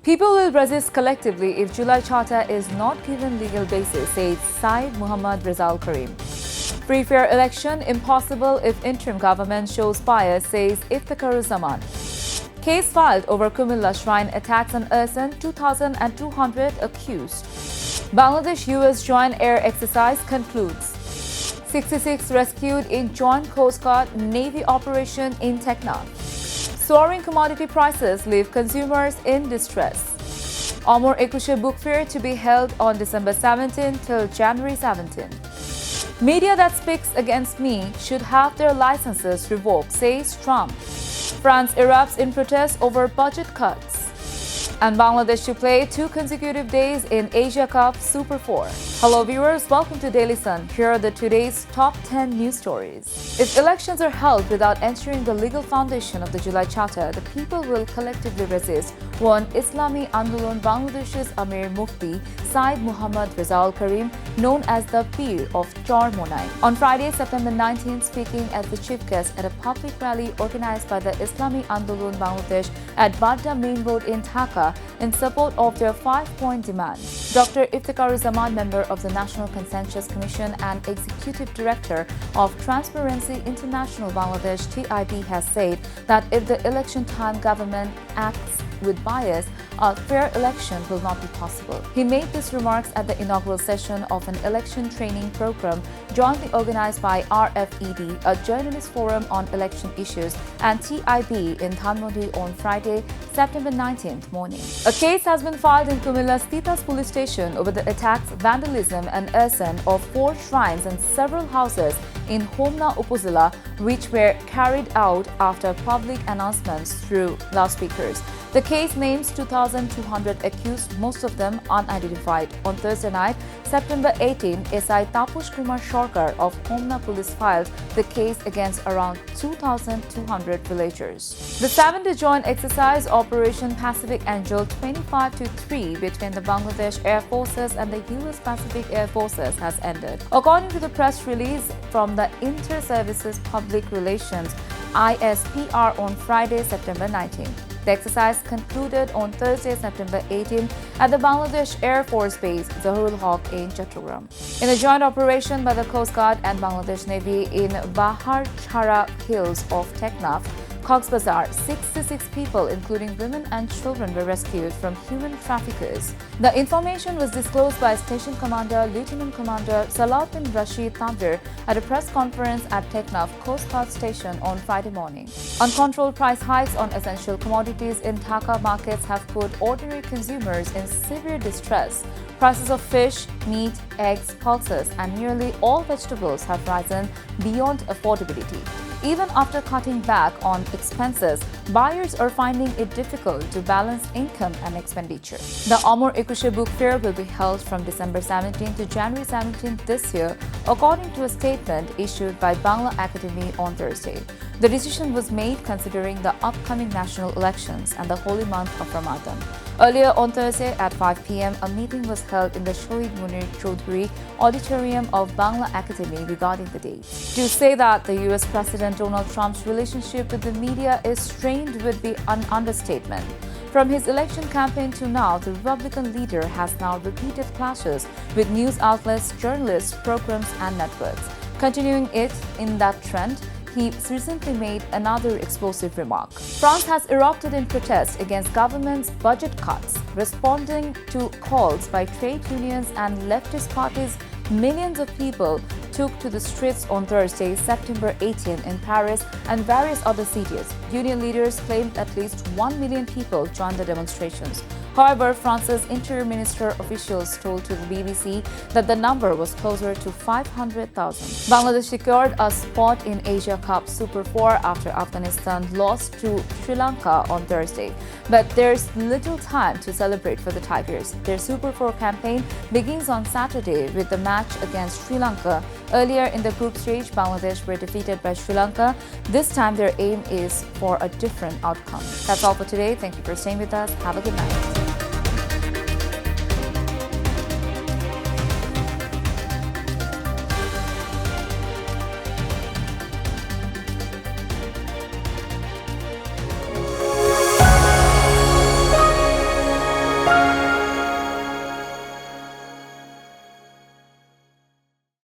People will resist collectively if July Charter is not given legal basis, says Syed Muhammad Rizal Karim. Free fair election impossible if interim government shows bias, says Iftekharuzzaman. Case filed over Kumilla shrine attacks on Ersan, 2,200 accused. Bangladesh-US joint air exercise concludes. 66 rescued in joint Coast Guard Navy operation in Dhaka. Soaring commodity prices leave consumers in distress. Amor Ekushe Book Fair to be held on December 17 till January 17. Media that speaks against me should have their licenses revoked, says Trump. France erupts in protest over budget cuts. And Bangladesh to play 2 consecutive days in Asia Cup Super 4. Hello viewers, welcome to Daily Sun. Here are today's top 10 news stories. If elections are held without ensuring the legal foundation of the July Charter, the people will collectively resist, warned Islami Andolon Bangladesh's Amir Mufti Syed Muhammad Rizal Karim, known as the Peer of Chormonai. On Friday, September 19, speaking as the chief guest at a public rally organized by the Islami Andolon Bangladesh at Baridhara Main Road in Dhaka, in support of their 5-point demand. Dr. Iftekharuzzaman, member of the National Consensus Commission and Executive Director of Transparency International Bangladesh (TIB), has said that if the election time government acts with bias, a fair election will not be possible. He made these remarks at the inaugural session of an election training program jointly organized by RFED, a journalist forum on election issues, and TIB in Dhanmondi on Friday, September 19th morning. A case has been filed in Kumilla's Titas police station over the attacks, vandalism and arson of 4 shrines and several houses in Homna Upazila, which were carried out after public announcements through loudspeakers. The case names 2,200 accused, most of them unidentified. On Thursday night, September 18, SI Tapush Kumar Sarkar of Homna Police filed the case against around 2,200 villagers. The 7-day joint exercise Operation Pacific Angel 25-3 between the Bangladesh Air Forces and the US Pacific Air Forces has ended. According to the press release from the Inter-Services Public Relations ISPR on Friday, September 19. The exercise concluded on Thursday, September 18 at the Bangladesh Air Force Base, Zahurul Haq in Chattogram. In a joint operation by the Coast Guard and Bangladesh Navy in Baridhara Hills of Teknaf, Cox's Bazar, 66 people, including women and children, were rescued from human traffickers. The information was disclosed by Station Commander Lieutenant Commander Salahuddin Rashid Tanvir at a press conference at Teknaf Coast Guard Station on Friday morning. Uncontrolled price hikes on essential commodities in Dhaka markets have put ordinary consumers in severe distress. Prices of fish, meat, eggs, pulses, and nearly all vegetables have risen beyond affordability. Even after cutting back on expenses, buyers are finding it difficult to balance income and expenditure. The Amor Ekushe Book Fair will be held from December 17 to January 17 this year, according to a statement issued by Bangla Academy on Thursday. The decision was made considering the upcoming national elections and the holy month of Ramadan. Earlier on Thursday at 5 p.m., a meeting was held in the Shohid Munir Choudhury Auditorium of Bangla Academy regarding the date. To say that the US President Donald Trump's relationship with the media is strained would be an understatement. From his election campaign to now, the Republican leader has now repeated clashes with news outlets, journalists, programs, and networks. Continuing it in that trend, he recently made another explosive remark. France has erupted in protest against government's budget cuts. Responding to calls by trade unions and leftist parties, millions of people took to the streets on Thursday, September 18 in Paris and various other cities. Union leaders claimed at least 1 million people joined the demonstrations. However, France's interior minister officials told to the BBC that the number was closer to 500,000. Bangladesh secured a spot in Asia Cup Super 4 after Afghanistan lost to Sri Lanka on Thursday. But there's little time to celebrate for the Tigers. Their Super 4 campaign begins on Saturday with the match against Sri Lanka. Earlier in the group stage, Bangladesh were defeated by Sri Lanka. This time their aim is for a different outcome. That's all for today. Thank you for staying with us. Have a good night.